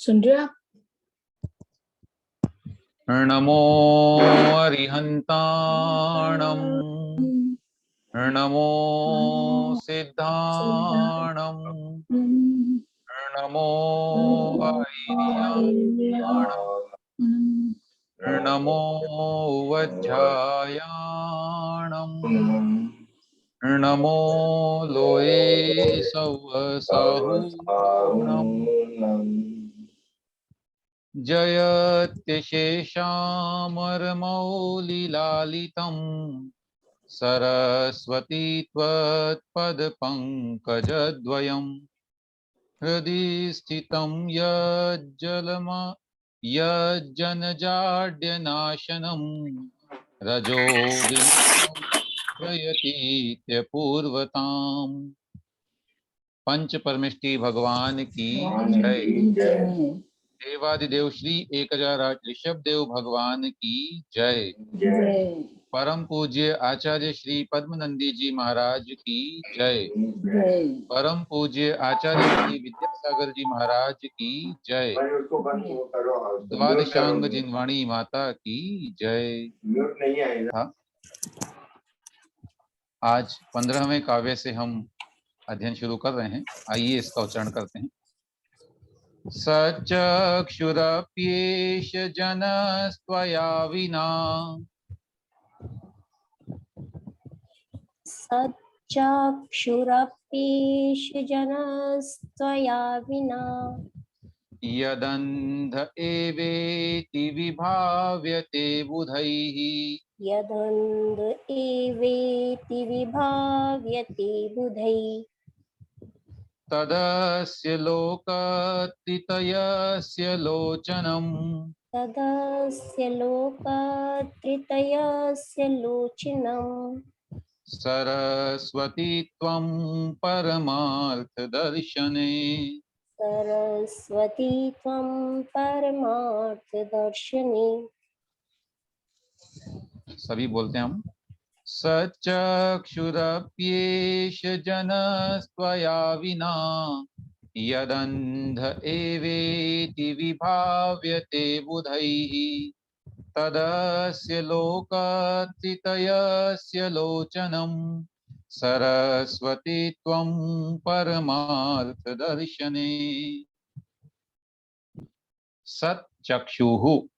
सुन रहे हो आप? नमो अरिहन्ताणं नमो सिद्धाणं नमो वैरियाणं नमो वज्झायाणं नमो लोये सवसाहुणम् जयत्यशेषामरमौलिलालितं सरस्वती त्वत्पदपङ्कजद्वयं हृदि स्थितं यज्जनजाड्यनाशनं रजो विमुक्तयतीत्यपूर्वताम्। पंच परमेष्टि भगवान की जय। देवादिदेव श्री 1008 ऋषभ देव भगवान की जय। परम पूज्य आचार्य श्री पद्मनंदी जी महाराज की जय। परम पूज्य आचार्य श्री विद्यासागर जी महाराज की जय। द्वादशांग जिनवाणी माता की जय। आज 15वें काव्य से हम अध्ययन शुरू कर रहे हैं। आइए इसका उच्चारण करते हैं। सचक्षुरप्येष जनस्त्वया विना सचक्षुरप्येष जनस्त्वया विना यदन्ध एवेति विभाव्यते बुधैः यदन्ध एवेति विभाव्यते बुधैः तदस्य लोकत्रितयस्य लोचनम् तदस्य लोकत्रितयस्य लोचनम् सरस्वती त्वं परमार्थदर्शने सरस्वती त्वं परमार्थदर्शने। सभी बोलते हैं हम। सचक्षुरप्येष जनस्त्वया विना यदन्ध एवेति विभाव्यते बुधैः तदस्य लोकत्रितयस्य लोचनम् सरस्वती त्वं परमार्थदर्शने। सच्चक्षुः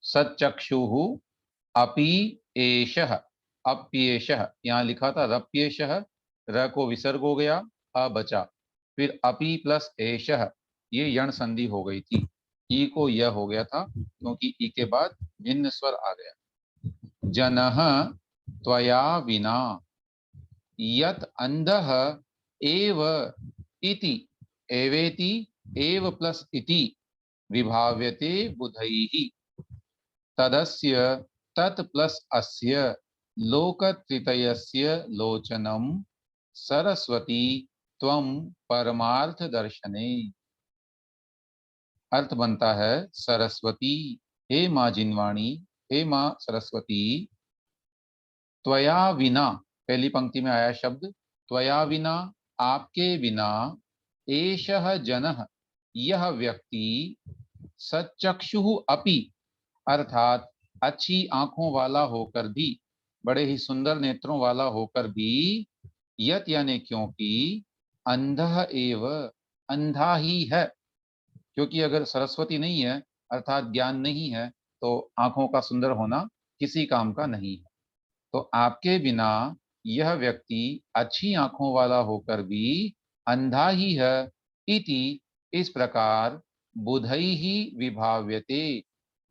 सच्चक्षुः अपि एषः अप्येषः, यहाँ लिखा था रप्येषः, र को विसर्ग हो गया, अ बचा, फिर अपि प्लस एषः, ये यण संधि हो गई थी, ई को यह हो गया था क्योंकि ई के बाद भिन्न स्वर आ गया। जनः त्वया विना यत् अंधः एव इति, एवेति एव प्लस इति विभाव्यते बुधैः तदस्य तत् प्लस अस्य लोकत्रितयस्य लोचनम सरस्वती त्वं परमार्थ दर्शने। अर्थ बनता है सरस्वती, हे माँ जिनवाणी, हे माँ सरस्वती, त्वया विना, पहली पंक्ति में आया शब्द त्वया विना, आपके बिना, एषः जनः, यह व्यक्ति, सच्चक्षु अपि, अर्थात अच्छी आंखों वाला होकर भी, बड़े ही सुंदर नेत्रों वाला होकर भी, यत यानी क्योंकि, अंधः एव, अंधा ही है, क्योंकि अगर सरस्वती नहीं है अर्थात ज्ञान नहीं है तो आंखों का सुंदर होना किसी काम का नहीं है। तो आपके बिना यह व्यक्ति अच्छी आंखों वाला होकर भी अंधा ही है, इति इस प्रकार, बुधई ही विभाव्यते,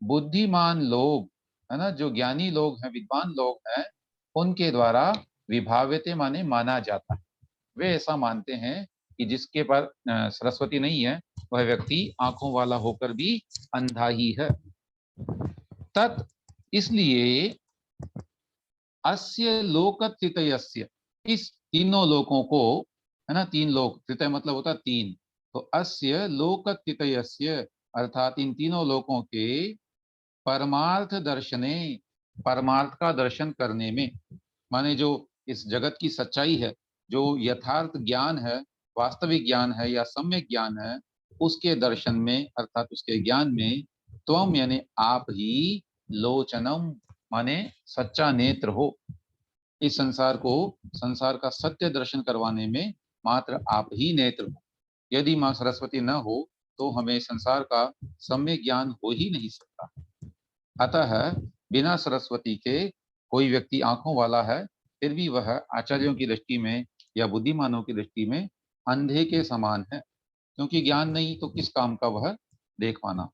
बुद्धिमान लोग है ना, जो ज्ञानी लोग हैं, विद्वान लोग हैं, उनके द्वारा विभाव्यते माने माना जाता है। वे ऐसा मानते हैं कि जिसके पर सरस्वती नहीं है वह व्यक्ति आंखों वाला होकर भी अंधा ही है। तत् इसलिए, अस्य लोकत्रितयस्य, इस तीनों लोकों को, है ना, तीन लोक, त्रितय मतलब होता है तीन, तो अस्य लोकत्रितयस्य अर्थात इन तीनों लोकों के परमार्थ दर्शने, परमार्थ का दर्शन करने में, माने जो इस जगत की सच्चाई है, जो यथार्थ ज्ञान है, वास्तविक ज्ञान है या सम्यक ज्ञान है, उसके दर्शन में अर्थात उसके ज्ञान में त्वम यानी आप ही लोचनम माने सच्चा नेत्र हो। इस संसार का सत्य दर्शन करवाने में मात्र आप ही नेत्र हो। यदि माँ सरस्वती न हो तो हमें संसार का सम्यक ज्ञान हो ही नहीं सकता। अतः बिना सरस्वती के कोई व्यक्ति आंखों वाला है, फिर भी वह आचार्यों की दृष्टि में या बुद्धिमानों की दृष्टि में अंधे के समान है, क्योंकि ज्ञान नहीं तो किस काम का वह देख पाना।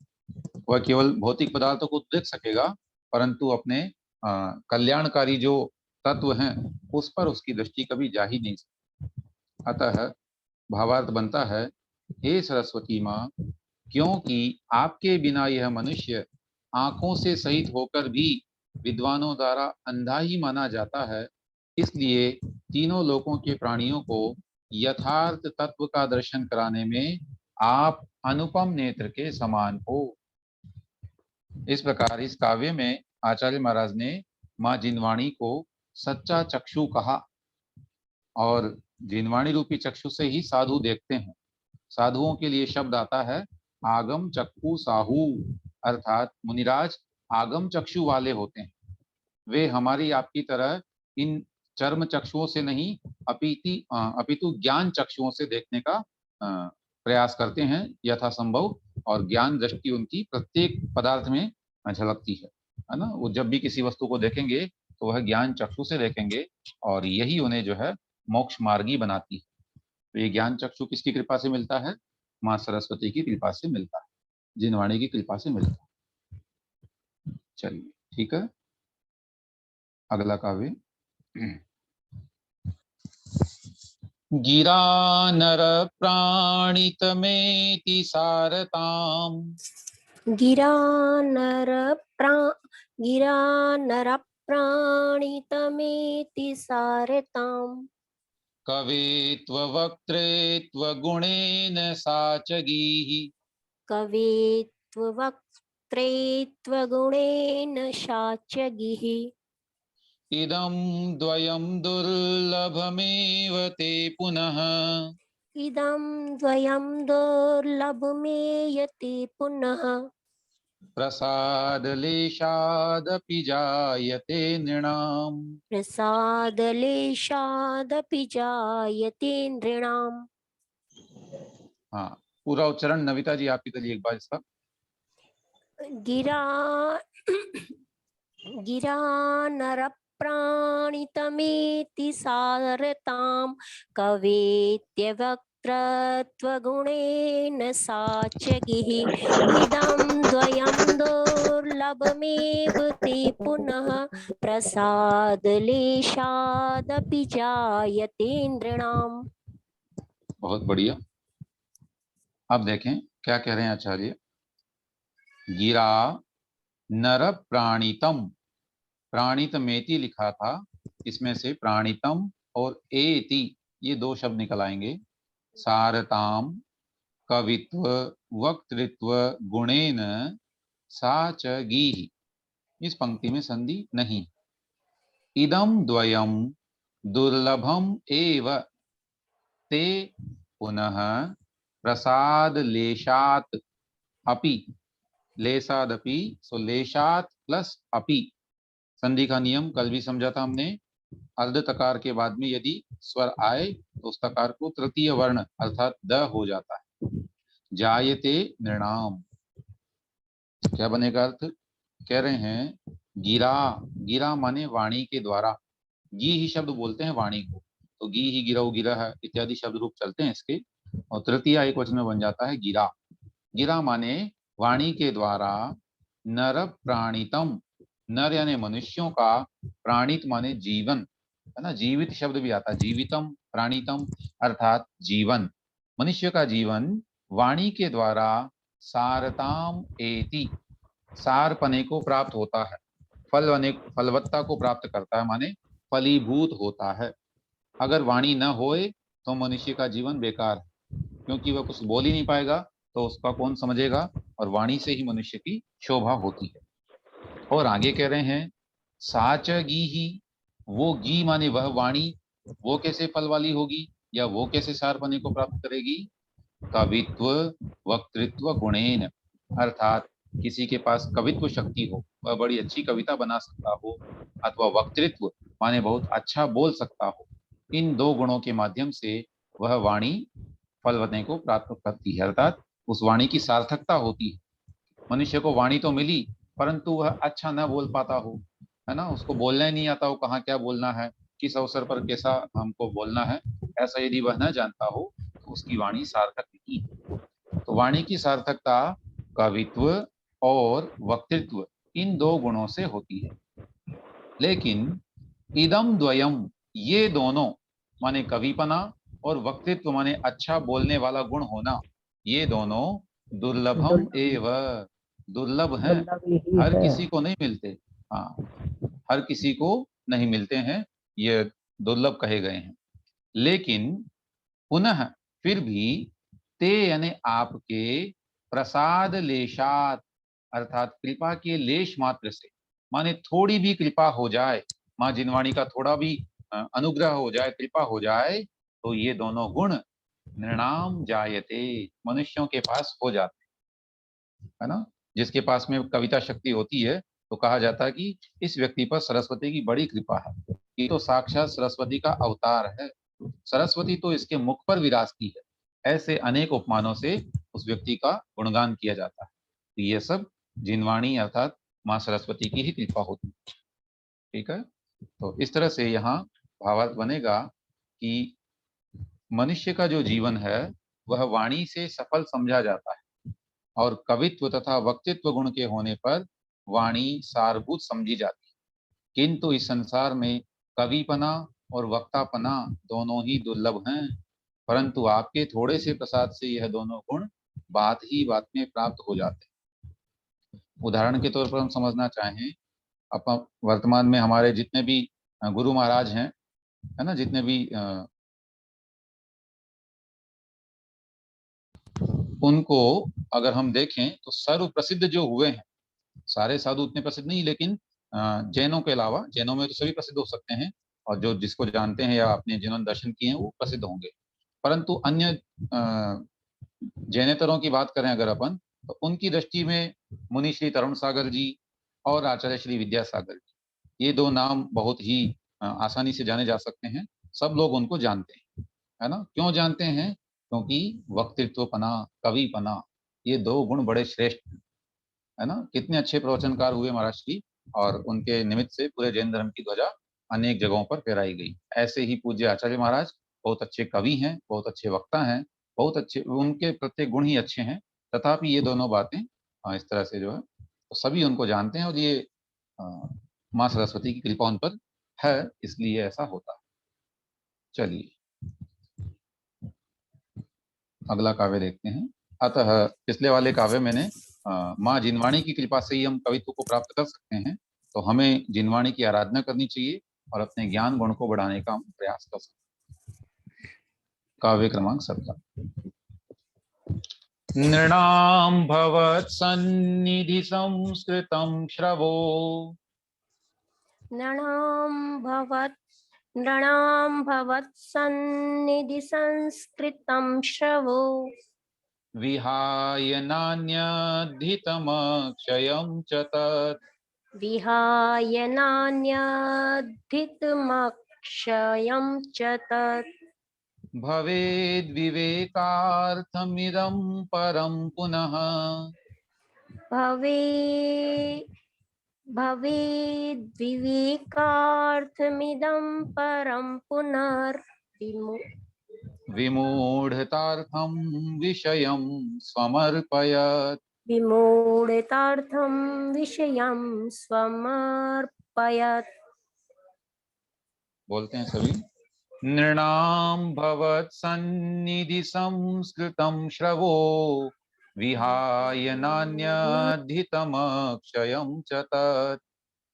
वह केवल भौतिक पदार्थों को देख सकेगा, परंतु अपने कल्याणकारी जो तत्व हैं उस पर उसकी दृष्टि कभी जा ही नहीं सकती। अतः भावार्थ बनता है, हे सरस्वती माँ, क्योंकि आपके बिना यह मनुष्य आंखों से सहित होकर भी विद्वानों द्वारा अंधा ही माना जाता है, इसलिए तीनों लोकों के प्राणियों को यथार्थ तत्व का दर्शन कराने में आप अनुपम नेत्र के समान हो। इस प्रकार इस काव्य में आचार्य महाराज ने माँ जिनवाणी को सच्चा चक्षु कहा, और जिनवाणी रूपी चक्षु से ही साधु देखते हैं। साधुओं के लिए शब्द आता है आगम चक्षु साहू, अर्थात मुनिराज आगम चक्षु वाले होते हैं। वे हमारी आपकी तरह इन चर्म चक्षुओं से नहीं अपितु ज्ञान चक्षुओं से देखने का प्रयास करते हैं यथासंभव, और ज्ञान दृष्टि उनकी प्रत्येक पदार्थ में झलकती है ना। वो जब भी किसी वस्तु को देखेंगे तो वह ज्ञान चक्षु से देखेंगे, और यही उन्हें जो है मोक्ष मार्गी बनाती है। तो ये ज्ञान चक्षु किसकी कृपा से मिलता है? माँ सरस्वती की कृपा से मिलता है, जिनवाणी की कृपा से मिलता है। चलिए ठीक है, अगला काव्य। गिरा नर प्राणितमेति सारताम, गिरा नरप्राणितमेति सारताम् कवे त्ववक्त्रे त्वगुणेन सा च गीः, कवे त्ववक्त्रे त्वगुणेन शाच्यगिः इदं द्वयं दुर्लभमेव ते पुनः, इदं द्वयं दुर्लभमेयते पुनः प्रसादलेशादपि जायते नृणाम्। प्रसादलेशादपि जायते नृणाम्। हाँ, पूरा उच्चारण नविता जी आप ही करिए एक बार इसका। गिरा गिरा नरप्राणितमेति सारतां कवेत्यवक्त्रत्वगुणेन साच्यगिः इदं द्वयं दुर्लभमेव ते पुनः प्रसादलेशादपि जायते नृणाम्। बहुत बढ़िया। अब देखें क्या कह रहे हैं आचार्य। गिरा नर प्राणितम, प्राणितमेति लिखा था, इसमें से प्राणितम और एति ये दो शब्द निकल आएंगे। सारताम कवित्व वक्तृत्व गुणेन सा च गीः, इस पंक्ति में संधि नहीं। इदम द्वयम दुर्लभम एव ते पुनः प्रसाद लेशात अपि, लेसादपि, सो लेशात प्लस अपि, संधि का नियम कल भी समझा था हमने। अर्ध तकार के बाद में यदि स्वर आए तो उस तकार को तृतीय वर्ण अर्थात द हो जाता है। जायते नृणाम, क्या बनेगा अर्थ? कह रहे हैं गिरा, गिरा माने वाणी के द्वारा, गी ही शब्द बोलते हैं वाणी को, तो गी ही गिरौ गिरह इत्यादि शब्द रूप चलते हैं इसके, और तृतीय एक वचन में बन जाता है गिरा। गिरा माने वाणी के द्वारा नर प्राणितम, नर यानी मनुष्यों का, प्राणित माने जीवन, है ना, जीवित शब्द भी आता है, जीवितम प्राणितम अर्थात जीवन, मनुष्य का जीवन वाणी के द्वारा सारताम एति, सारपने को प्राप्त होता है, फलवत्ता को प्राप्त करता है, माने फलीभूत होता है। अगर वाणी न होए तो मनुष्य का जीवन बेकार है, क्योंकि वह कुछ बोल ही नहीं पाएगा तो उसका कौन समझेगा, और वाणी से ही मनुष्य की शोभा होती है। और आगे कह रहे हैं साच गी ही, वो गी माने वह वाणी, वो कैसे फल वाली होगी या वो कैसे सारपने को प्राप्त करेगी? कवित्व वक्तृत्व गुणेन, अर्थात किसी के पास कवित्व शक्ति हो, वह बड़ी अच्छी कविता बना सकता हो, अथवा वक्तृत्व माने बहुत अच्छा बोल सकता हो, इन दो गुणों के माध्यम से वह वाणी फलवते को प्राप्त करती है, अर्थात उस वाणी की सार्थकता होती है। मनुष्य को वाणी तो मिली, परंतु वह अच्छा न बोल पाता हो, है ना, उसको बोलना ही नहीं आता हो, कहाँ क्या बोलना है, किस अवसर पर कैसा हमको बोलना है, ऐसा यदि वह न जानता हो तो उसकी वाणी सार्थक नहीं है। तो वाणी की सार्थकता कवित्व और वक्तृत्व इन दो गुणों से होती है। लेकिन इदम द्वयम, ये दोनों माने कविपना और वक्तृत्व माने अच्छा बोलने वाला गुण होना, ये दोनों दुर्लभम एव, दुर्लभ हैं, हर किसी को नहीं मिलते। हाँ, हर किसी को नहीं मिलते हैं, ये दुर्लभ कहे गए हैं। लेकिन पुनः फिर भी ते यानी आपके प्रसाद लेशात, अर्थात कृपा के लेश मात्र से, माने थोड़ी भी कृपा हो जाए, माँ जिनवाणी का थोड़ा भी अनुग्रह हो जाए, कृपा हो जाए, तो ये दोनों गुण नृणाम जायते, मनुष्यों के पास हो जाते है ना। जिसके पास में कविता शक्ति होती है तो कहा जाता है कि इस व्यक्ति पर सरस्वती की बड़ी कृपा है, ये तो साक्षात सरस्वती का अवतार है, सरस्वती तो इसके मुख पर विराजती है। ऐसे अनेक उपमानों से उस व्यक्ति का गुणगान किया जाता है। तो ये सब जिनवाणी अर्थात माँ सरस्वती की ही कृपा होती है। ठीक है, तो इस तरह से यहाँ भावार्थ बनेगा कि मनुष्य का जो जीवन है वह वाणी से सफल समझा जाता है, और कवित्व तथा वक्तृत्व गुण के होने पर वाणी सारभूत समझी जाती है। किंतु इस संसार में कविपना और वक्तापना दोनों ही दुर्लभ हैं, परंतु आपके थोड़े से प्रसाद से यह दोनों गुण बात ही बात में प्राप्त हो जाते हैं। उदाहरण के तौर पर हम समझना चाहें, अपन वर्तमान में हमारे जितने भी गुरु महाराज हैं, है ना, जितने भी उनको अगर हम देखें तो सर्व प्रसिद्ध जो हुए हैं, सारे साधु उतने प्रसिद्ध नहीं, लेकिन जैनों के अलावा, जैनों में तो सभी प्रसिद्ध हो सकते हैं, और जो जिसको जानते हैं या अपने जिन्होंने दर्शन किए हैं वो प्रसिद्ध होंगे, परंतु अन्य जैनेतरों की बात करें अगर अपन, तो उनकी दृष्टि में मुनि श्री तरुण सागर जी और आचार्य श्री विद्यासागर जी, ये दो नाम बहुत ही आसानी से जाने जा सकते हैं, सब लोग उनको जानते हैं, है ना। क्यों जानते हैं? क्योंकि वक्तृत्वपना, कविपना, ये दो गुण बड़े श्रेष्ठ हैं, है ना। कितने अच्छे प्रवचनकार हुए महाराज श्री, और उनके निमित्त से पूरे जैन धर्म की ध्वजा अनेक जगहों पर फहराई गई। ऐसे ही पूज्य आचार्य महाराज बहुत अच्छे कवि हैं, बहुत अच्छे वक्ता हैं, बहुत अच्छे, उनके प्रत्येक गुण ही अच्छे हैं, तथापि ये दोनों बातें इस तरह से जो है तो सभी उनको जानते हैं, और ये माँ सरस्वती की कृपा उन पर है, इसलिए ऐसा होता है। चलिए अगला काव्य देखते हैं। अतः पिछले वाले काव्य मैंने माँ जिनवाणी की कृपा से ही हम कवित्व को प्राप्त कर सकते हैं, तो हमें जिनवाणी की आराधना करनी चाहिए और अपने ज्ञान गुण को बढ़ाने का हम प्रयास कर सकते हैं। काव्य क्रमांक 17। नृणाम भवत् सन्निधि संस्कृतं श्रवो, नृणां भवत्सन्निधि संस्कृतं श्रवो, विहाय नान्यधितमक्षयं च तत्, विहाय नान्यधितमक्षयं च तत्, भवेद्विवेकार्थमिदं परं पुनः, भवे भवेद्विवेकार्थमिदं परं विमूढतार्थं विषयं समर्पयत्। विमूढतार्थं विषयं स्वमर्पयत्। बोलते हैं सभी। नृणां भवत्सन्निधि संस्कृतं श्रवो, विहाय नान्यधितमक्षयं च तत्,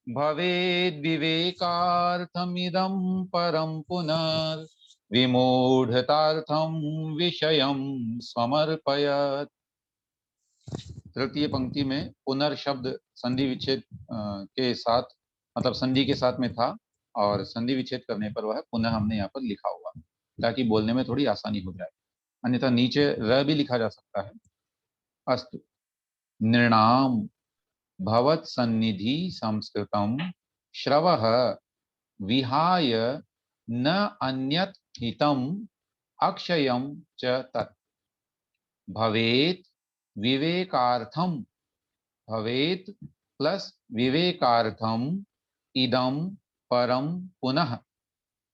भवेद्विवेकार्थमिदं परं पुनर्, विमूढतार्थं विषयं समर्पयत्। तृतीय पंक्ति में पुनर् शब्द संधि विच्छेद के साथ, मतलब संधि के साथ में था, और संधि विच्छेद करने पर वह पुनः हमने यहाँ पर लिखा हुआ, ताकि बोलने में थोड़ी आसानी हो जाए। अन्यथा नीचे र भी लिखा जा सकता है। अस्तु। नृणाम भवत् सन्निधि संस्कृतम श्रवः विहाय न अन्यत् हितम अक्षयम च तत् भवेत् विवेकार्थम। भवेत् प्लस विवेकार्थम इदम परम पुनः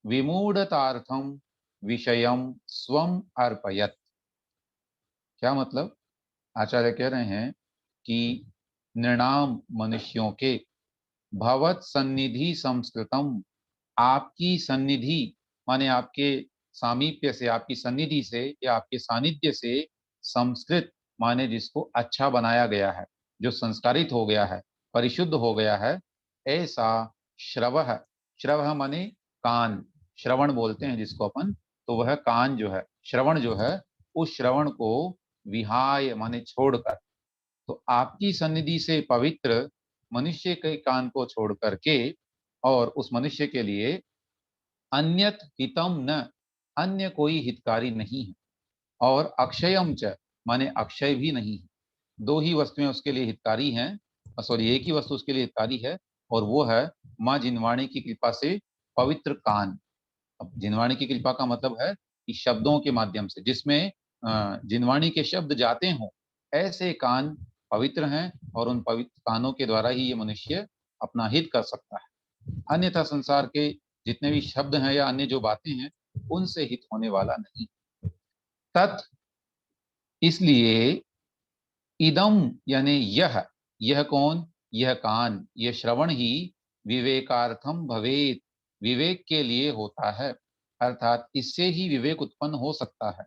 विमूढ़तार्थम विषयम स्वम अर्पयत्। क्या मतलब? आचार्य कह रहे हैं कि नृणाम मनुष्यों के भवत सन्निधि संस्कृतम, आपकी सन्निधि माने आपके सामीप्य से, आपकी सन्निधि से या आपके सानिध्य से, संस्कृत माने जिसको अच्छा बनाया गया है, जो संस्कारित हो गया है, परिशुद्ध हो गया है, ऐसा श्रवः। श्रवः माने कान, श्रवण बोलते हैं जिसको अपन, तो वह कान जो है, श्रवण जो है, उस श्रवण को विहाय माने छोड़कर, तो आपकी सन्निधि से पवित्र मनुष्य के कान को छोड़ करके, और उस मनुष्य के लिए अन्यत हितम न, अन्य कोई हितकारी नहीं है, और अक्षयम च माने अक्षय भी नहीं है। दो ही वस्तुएं उसके लिए हितकारी हैं, सॉरी एक ही वस्तु उसके लिए हितकारी है, और वो है माँ जिनवाणी की कृपा से पवित्र कान। अब जिनवाणी की कृपा का मतलब है कि शब्दों के माध्यम से, जिसमें जिनवाणी के शब्द जाते हों, ऐसे कान पवित्र हैं, और उन पवित्र कानों के द्वारा ही ये मनुष्य अपना हित कर सकता है। अन्यथा संसार के जितने भी शब्द हैं या अन्य जो बातें हैं, उनसे हित होने वाला नहीं। तत्, इसलिए, इदम यानी यह कौन? यह कान, यह श्रवण ही विवेकार्थम भवेत, विवेक के लिए होता है, अर्थात इससे ही विवेक उत्पन्न हो सकता है।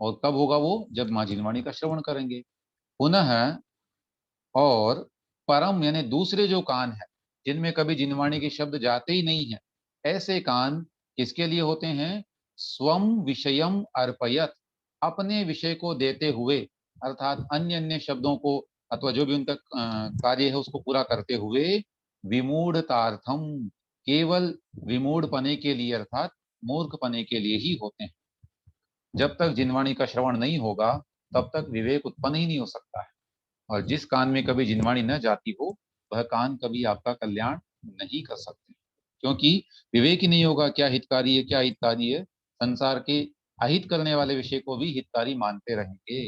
और कब होगा वो? जब माँ जिनवाणी का श्रवण करेंगे। पुनः, और परम यानी दूसरे जो कान है, जिनमें कभी जिनवाणी के शब्द जाते ही नहीं है, ऐसे कान किसके लिए होते हैं? स्वम विषयम अर्पयत, अपने विषय को देते हुए, अर्थात अन्य अन्य शब्दों को अथवा जो भी उनका कार्य है उसको पूरा करते हुए, विमूढ़तार्थम, केवल विमूढ़ पने के लिए, अर्थात मूर्ख पने के लिए ही होते हैं। जब तक जिनवाणी का श्रवण नहीं होगा, तब तक विवेक उत्पन्न ही नहीं हो सकता है। और जिस कान में कभी जिनवाणी न जाती हो, वह कान कभी आपका कल्याण नहीं कर सकते, क्योंकि विवेक ही नहीं होगा। क्या हितकारी है, क्या हितकारी है, संसार के अहित करने वाले विषय को भी हितकारी मानते रहेंगे,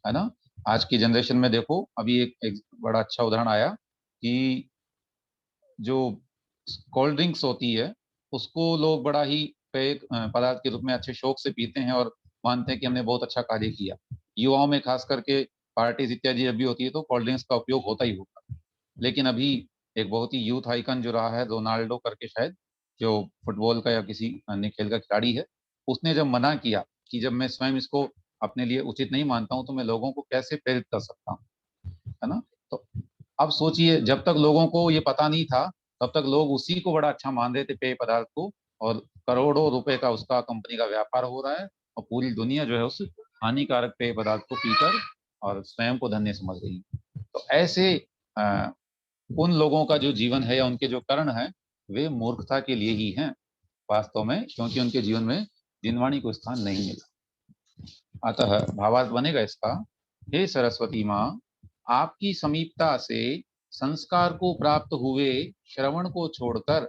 है ना। आज की जनरेशन में देखो, अभी एक बड़ा अच्छा उदाहरण आया कि जो कोल्ड ड्रिंक्स होती है, उसको लोग बड़ा ही पेय पदार्थ के रूप में अच्छे शौक से पीते हैं, और मानते हैं कि हमने बहुत अच्छा कार्य किया। युवाओं में खास करके पार्टीज इत्यादि जब भी होती है, तो कोल्ड ड्रिंक्स का उपयोग होता ही होता है। लेकिन अभी एक बहुत ही यूथ आइकन जो रहा है, रोनाल्डो करके शायद, जो फुटबॉल का या किसी अन्य खेल का खिलाड़ी है, उसने जब मना किया कि जब मैं स्वयं इसको अपने लिए उचित नहीं मानता हूं, तो मैं लोगों को कैसे प्रेरित कर सकता हूँ, है ना। तो अब सोचिए, जब तक लोगों को ये पता नहीं था, तब तक लोग उसी को बड़ा अच्छा मान रहे थे, पेय पदार्थ को, और करोड़ों रुपए का उसका कंपनी का व्यापार हो रहा है, और पूरी दुनिया जो है उस हानिकारक पेय पदार्थ को पीकर और स्वयं को धन्य समझ रही है। तो ऐसे अ, उन लोगों का जो जीवन है या उनके जो कर्म है, वे मूर्खता के लिए ही हैं वास्तव में, क्योंकि उनके जीवन में जिनवाणी को स्थान नहीं मिला। अतः भावार्थ बनेगा इसका, हे सरस्वती माँ, आपकी समीपता से संस्कार को प्राप्त हुए श्रवण को छोड़कर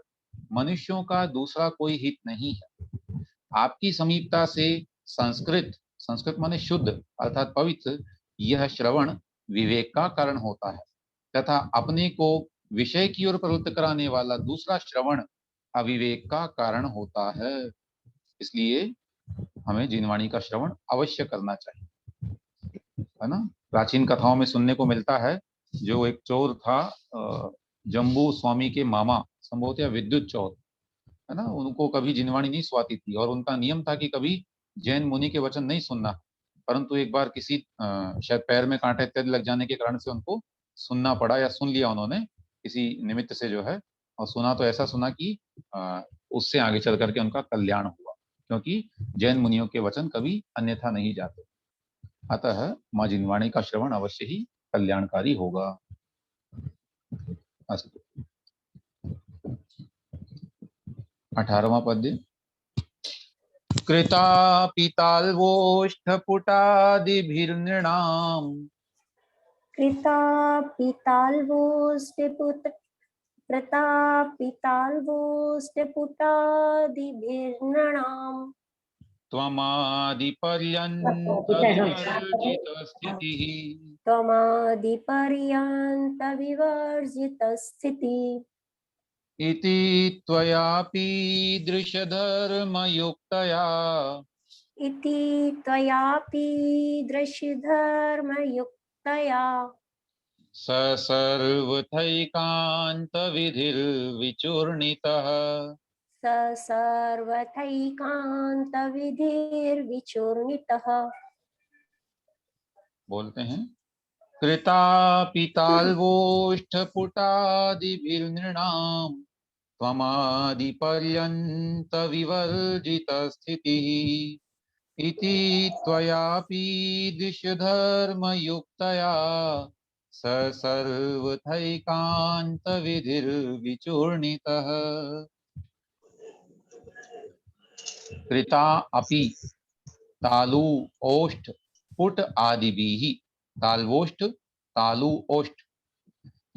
मनुष्यों का दूसरा कोई हित नहीं है। आपकी समीपता से संस्कृत, संस्कृत माने शुद्ध अर्थात पवित्र, यह श्रवण विवेक का कारण होता है, तथा अपने को विषय की ओर प्रवृत्त कराने वाला दूसरा श्रवण अविवेक का कारण होता है। इसलिए हमें जिनवाणी का श्रवण अवश्य करना चाहिए, है ना। प्राचीन कथाओं में सुनने को मिलता है, जो एक चोर था, जम्बू स्वामी के मामा, संभवतः विद्युत चोर, है ना, उनको कभी जिनवाणी नहीं सुहाती थी, और उनका नियम था कि कभी जैन मुनि के वचन नहीं सुनना। परंतु एक बार किसी शायद पैर में कांटे इत्यादि लग जाने के कारण से उनको सुनना पड़ा, या सुन लिया उन्होंने किसी निमित्त से जो है, और सुना तो ऐसा सुना कि उससे आगे चल करके उनका कल्याण हुआ, क्योंकि जैन मुनियों के वचन कभी अन्यथा नहीं जाते। अतः माँ जिनवाणी का श्रवण अवश्य ही कल्याणकारी होगा। अस्तु। 18वां पद्य। कृतापिताल्वोष्ठपुटादिभिर्नृणाम् प्रतापिताल्वोष्टपुटादिभिर्नृणाम् त्वमादिपर्यन्तविवर्जितस्थितिः त्वमादिपर्यन्तविवर्जितस्थितिः इति त्वयापि दृशधर्मयुक्तया इति त्वयापि दृशिधर्मयुक्तया स सर्वथैकान्तविधिर्विचूर्णितः स सर्वथैकान्तविधिर्विचूर्णितः। बोलते हैं कृतापिताल्वोष्ठपुटादिभिर्नृणाम् त्वमादिपर्यन्तविवर्जितस्थितिः इति त्वयापि दृश्यधर्मयुक्तया स सर्वथैकान्तविधिर्विचूर्णितः कृता अपि तालु ओष्ठ पुट आदिभिः तालवोष्ठ तालु ओष्ठ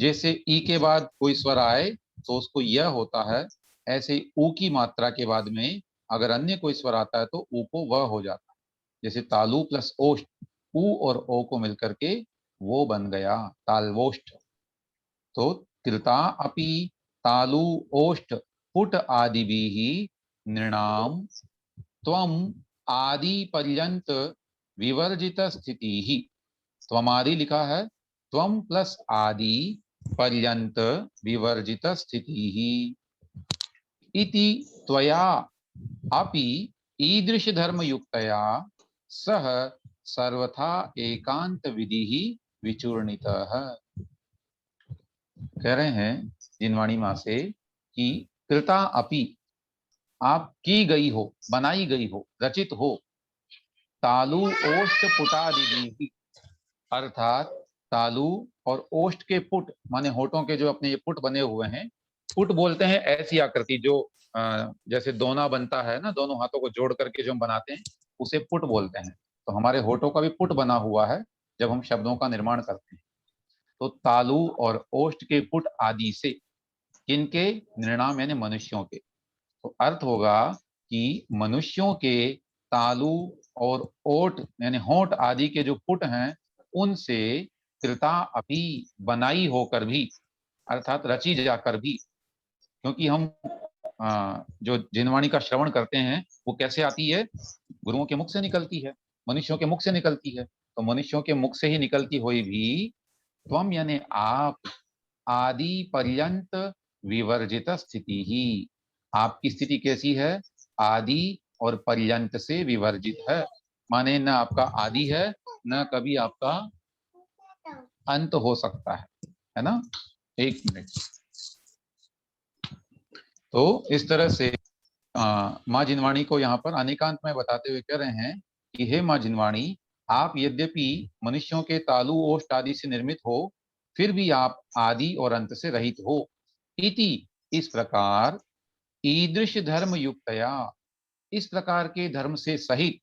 जैसे ई के बाद कोई स्वर आए तो उसको यह होता है, ऐसे ऊ की मात्रा के बाद में अगर अन्य कोई स्वर आता है तो ऊ को वह हो जाता है। जैसे तालु प्लस ओष्ठ, ऊ और ओ को मिलकर के वो बन गया तालवोष्ठ। तो कृता अपि तालु ओष्ठ पुट आदिभिः नृणाम त्वम आदि पर्यंत विवर्जित स्थिति ही। त्वमादि लिखा है, त्वम प्लस आदि पर्यंत विवर्जित स्थिति ही। इति त्वया अपि ईदृश धर्म युक्तया सह सर्वथा एकांत विधि ही विचूर्णितः। कह रहे हैं जिनवाणी माँ से कि कृता अपि आप की गई हो, बनाई गई हो, रचित हो, तालु ओष्ठ पुटादि, अर्थात तालु और ओष्ठ के पुट माने होठों के जो अपने ये पुट बने हुए हैं, पुट बोलते हैं ऐसी आकृति जो जैसे दोना बनता है ना, दोनों हाथों को जोड़ करके जो हम बनाते हैं उसे पुट बोलते हैं। तो हमारे होठों का भी पुट बना हुआ है जब हम शब्दों का निर्माण करते हैं। तो तालु और ओष्ठ के पुट आदि से, किनके? नृणाम यानी मनुष्यों के। तो अर्थ होगा कि मनुष्यों के तालु और ओठ यानी होंठ आदि के जो पुट हैं उनसे कृता अपि बनाई होकर भी, अर्थात रची जाकर भी, क्योंकि हम जो जिनवाणी का श्रवण करते हैं वो कैसे आती है? गुरुओं के मुख से निकलती है, मनुष्यों के मुख से निकलती है। तो मनुष्यों के मुख से ही निकलती हुई भी त्वम यानी आप आदि पर्यंत विवर्जित स्थिति ही, आपकी स्थिति कैसी है? आदि और पर्यंत से विवर्जित है, माने न आपका आदि है न कभी आपका अंत हो सकता है ना। एक मिनट। तो इस तरह से माँ जिनवाणी को यहाँ पर अनेकांत में बताते हुए कह रहे हैं कि हे माँ जिनवाणी, आप यद्यपि मनुष्यों के तालु ओष्ठ आदि से निर्मित हो, फिर भी आप आदि और अंत से रहित हो। इति इस प्रकार, ईदृश धर्म युक्तया इस प्रकार के धर्म से सहित,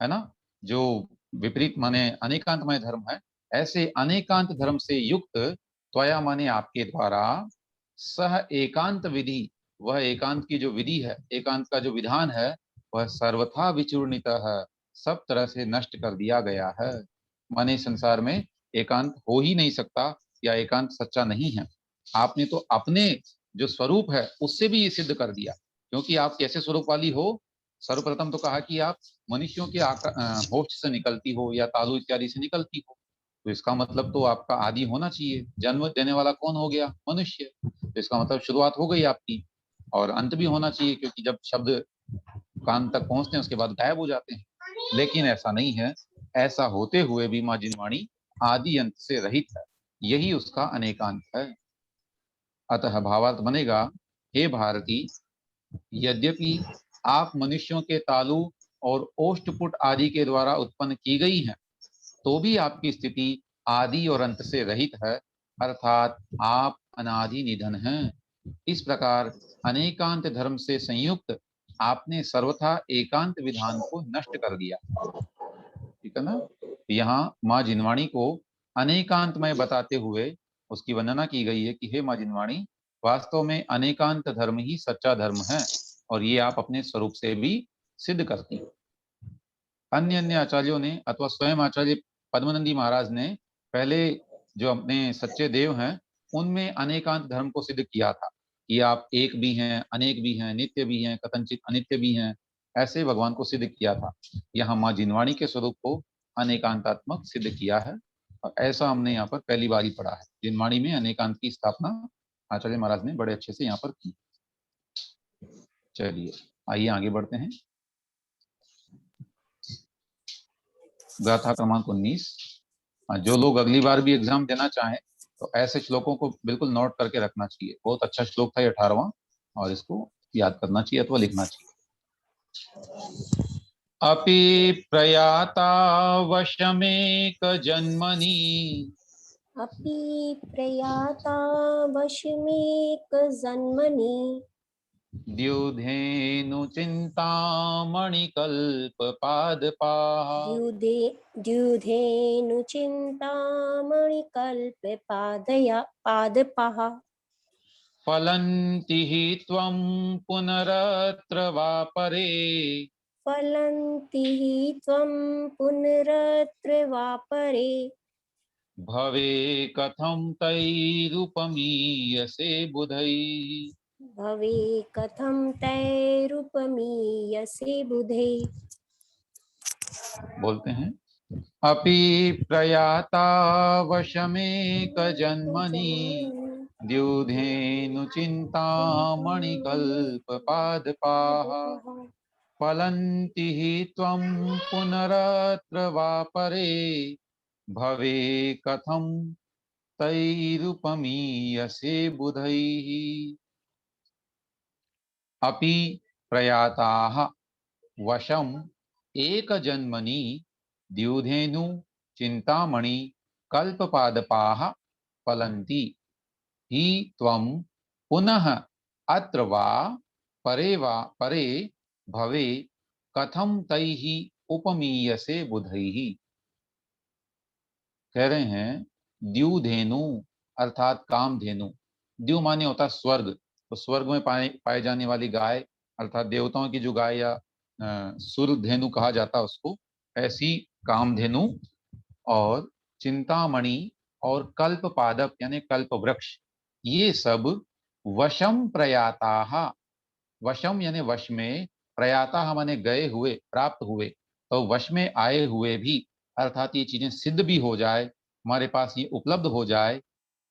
है ना, जो विपरीत माने अनेकांतमय धर्म है, ऐसे अनेकांत धर्म से युक्त त्वया माने आपके द्वारा, सह एकांत विधि वह एकांत की जो विधि है, एकांत का जो विधान है, वह सर्वथा विचूर्णित है, सब तरह से नष्ट कर दिया गया है। माने संसार में एकांत हो ही नहीं सकता या एकांत सच्चा नहीं है। आपने तो अपने जो स्वरूप है उससे भी ये सिद्ध कर दिया, क्योंकि आप कैसे स्वरूप वाली हो। सर्वप्रथम तो कहा कि आप मनुष्यों के होठ से निकलती हो या तालु इत्यादि से निकलती हो, तो इसका मतलब तो आपका आदि होना चाहिए। जन्म देने वाला कौन हो गया? मनुष्य। तो इसका मतलब शुरुआत हो गई आपकी, और अंत भी होना चाहिए, क्योंकि जब शब्द कान तक पहुंचते हैं उसके बाद गायब हो जाते हैं। लेकिन ऐसा नहीं है, ऐसा होते हुए भी माँ जिनवाणी आदि अंत से रहित है, यही उसका अनेकांत है। अतः भावार्थ बनेगा, हे भारती, यद्यपि आप मनुष्यों के तालु और ओष्ठपुट आदि के द्वारा उत्पन्न की गई हैं, तो भी आपकी स्थिति आदि और अंत से रहित है, अर्थात आप अनादि निधन हैं। इस प्रकार अनेकांत धर्म से संयुक्त आपने सर्वथा एकांत विधान को नष्ट कर दिया। ठीक है ना। यहाँ माँ जिनवाणी को अनेकांतमय बताते हुए उसकी वर्णना की गई है कि हे माँ जिनवाणी, वास्तव में अनेकांत धर्म ही सच्चा धर्म है और ये आप अपने स्वरूप से भी सिद्ध करती हैं। अन्य अन्य आचार्यों ने अथवा स्वयं आचार्य पद्मनंदी महाराज ने पहले जो अपने सच्चे देव हैं उनमें अनेकांत धर्म को सिद्ध किया था कि आप एक भी हैं, अनेक भी हैं, नित्य भी हैं, कथनचित अनित्य भी हैं, ऐसे भगवान को सिद्ध किया था। यहाँ माँ जिनवाणी के स्वरूप को अनेकांतात्मक सिद्ध किया है और ऐसा हमने यहाँ पर पहली बार ही पढ़ा है। जिनवाणी में अनेकांत की स्थापना आचार्य महाराज ने बड़े अच्छे से यहाँ पर की। चलिए आइए आगे बढ़ते हैं। गाथा क्रमांक 19। जो लोग अगली बार भी एग्जाम देना चाहें तो ऐसे श्लोकों को बिल्कुल नोट करके रखना चाहिए। बहुत अच्छा श्लोक था ये 18वां और इसको याद करना चाहिए अथवा लिखना चाहिए। अपि प्रयाता वशमेक जन्मनि अपि प्रयाता वशमेक जन्मनि द्युधेनु चिंतामणि कल्प पादपाः द्युधेनुचिन्तामणिकल्पे पादपः फलन्ति हि त्वं पुनरत्र वा परे फलन्ति हि त्वं पुनरत्र वा परे भवे कथं तैरुपमीयसे बुधैः। भवे कथं तैरुपमीयसे बुधे। बोलते हैं अपि प्रयाता वशमेक जन्मनि द्युधेनु चिंतामणि कल्प पादपाः फलन्ति हि त्वं पुनरत्र वा परे भवे कथं तैरुपमीयसे बुधैः। अपि प्रयाताः वशम एक जन्मनि द्युधेनु चिंतामणि कल्पपादपाः फलन्ति हि त्वं पुनः अत्र वा परे भवे कथम तैः उपमीयसे बुधैः। कह रहे हैं द्युधेनु अर्थात कामधेनु। द्यु माने होता स्वर्ग, तो स्वर्ग में पाए जाने वाली गाय अर्थात देवताओं की जो गाय या सुरधेनु कहा जाता उसको, ऐसी कामधेनु और चिंतामणि और कल्प पादप यानी कल्प वृक्ष, ये सब वशम प्रयाता। वशम यानी वश में, प्रयाता माने गए हुए, प्राप्त हुए, तो वश में आए हुए भी अर्थात ये चीजें सिद्ध भी हो जाए, हमारे पास ये उपलब्ध हो जाए,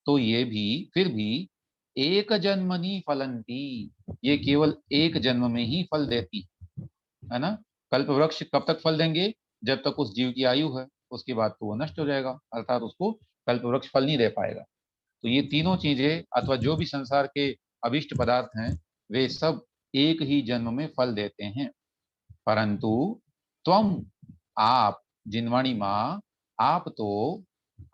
तो ये भी फिर भी एक जन्मनि फलंती, ये केवल एक जन्म में ही फल देती है ना। कल्प वृक्ष कब तक फल देंगे? जब तक उस जीव की आयु है, उसके बाद तो वो नष्ट हो जाएगा, अर्थात उसको कल्प वृक्ष फल नहीं दे पाएगा। तो ये तीनों चीजें अथवा जो भी संसार के अभिष्ट पदार्थ हैं वे सब एक ही जन्म में फल देते हैं। परंतु त्वम, आप जिनवाणी माँ, आप तो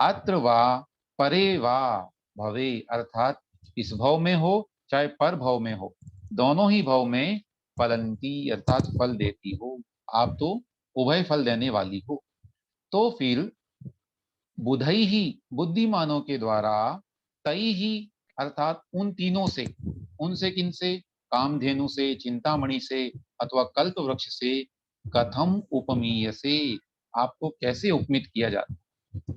अत्र वा परे वा भवे अर्थात इस भव में हो चाहे पर भव में हो, दोनों ही भव में फलंती अर्थात फल देती हो, आप तो उभय फल देने वाली हो। तो फिर बुधई ही बुद्धिमानों के द्वारा, तई ही अर्थात उन तीनों से, उनसे किन से? कामधेनु से, चिंतामणि से अथवा कल्प वृक्ष से, कथम उपमीय से, आपको कैसे उपमित किया जाता,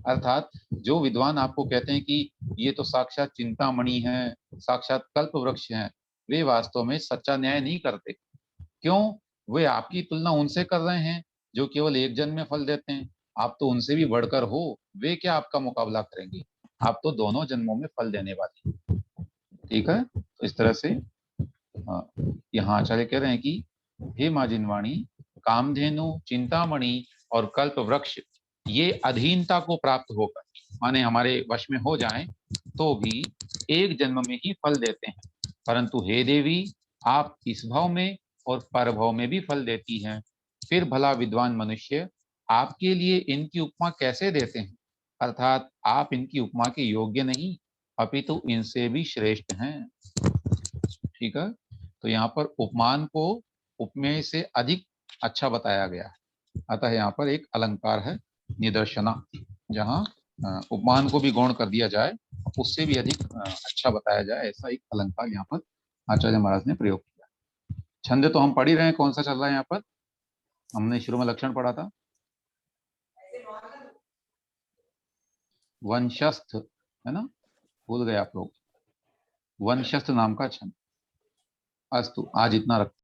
अर्थात जो विद्वान आपको कहते हैं कि ये तो साक्षात चिंतामणि है, साक्षात कल्प वृक्ष है, वे वास्तव में सच्चा न्याय नहीं करते। क्यों? वे आपकी तुलना उनसे कर रहे हैं जो केवल एक जन्म में फल देते हैं, आप तो उनसे भी बढ़कर हो, वे क्या आपका मुकाबला करेंगे, आप तो दोनों जन्मों में फल देने वाली। ठीक है, तो इस तरह से यहाँ आचार्य कह रहे हैं कि हे माँ जिनवाणी, कामधेनु, चिंतामणि और कल्प वृक्ष ये अधीनता को प्राप्त होकर माने हमारे वश में हो जाएं तो भी एक जन्म में ही फल देते हैं। परंतु हे देवी, आप इस भाव में और परभव में भी फल देती हैं, फिर भला विद्वान मनुष्य आपके लिए इनकी उपमा कैसे देते हैं, अर्थात आप इनकी उपमा के योग्य नहीं अपितु इनसे भी श्रेष्ठ हैं। ठीक है, तो यहाँ पर उपमान को उपमेय से अधिक अच्छा बताया गया है। अतः यहाँ पर एक अलंकार है निदर्शना, जहाँ उपमान को भी गौण कर दिया जाए, उससे भी अधिक अच्छा बताया जाए, ऐसा एक अलंकार यहाँ पर आचार्य महाराज ने प्रयोग किया। छंद तो हम पढ़ ही रहे हैं, कौन सा चल रहा है यहाँ पर? हमने शुरू में लक्षण पढ़ा था, वंशस्थ, है ना, भूल गए आप लोग, वंशस्थ नाम का छंद। अस्तु, आज इतना रखते हैं।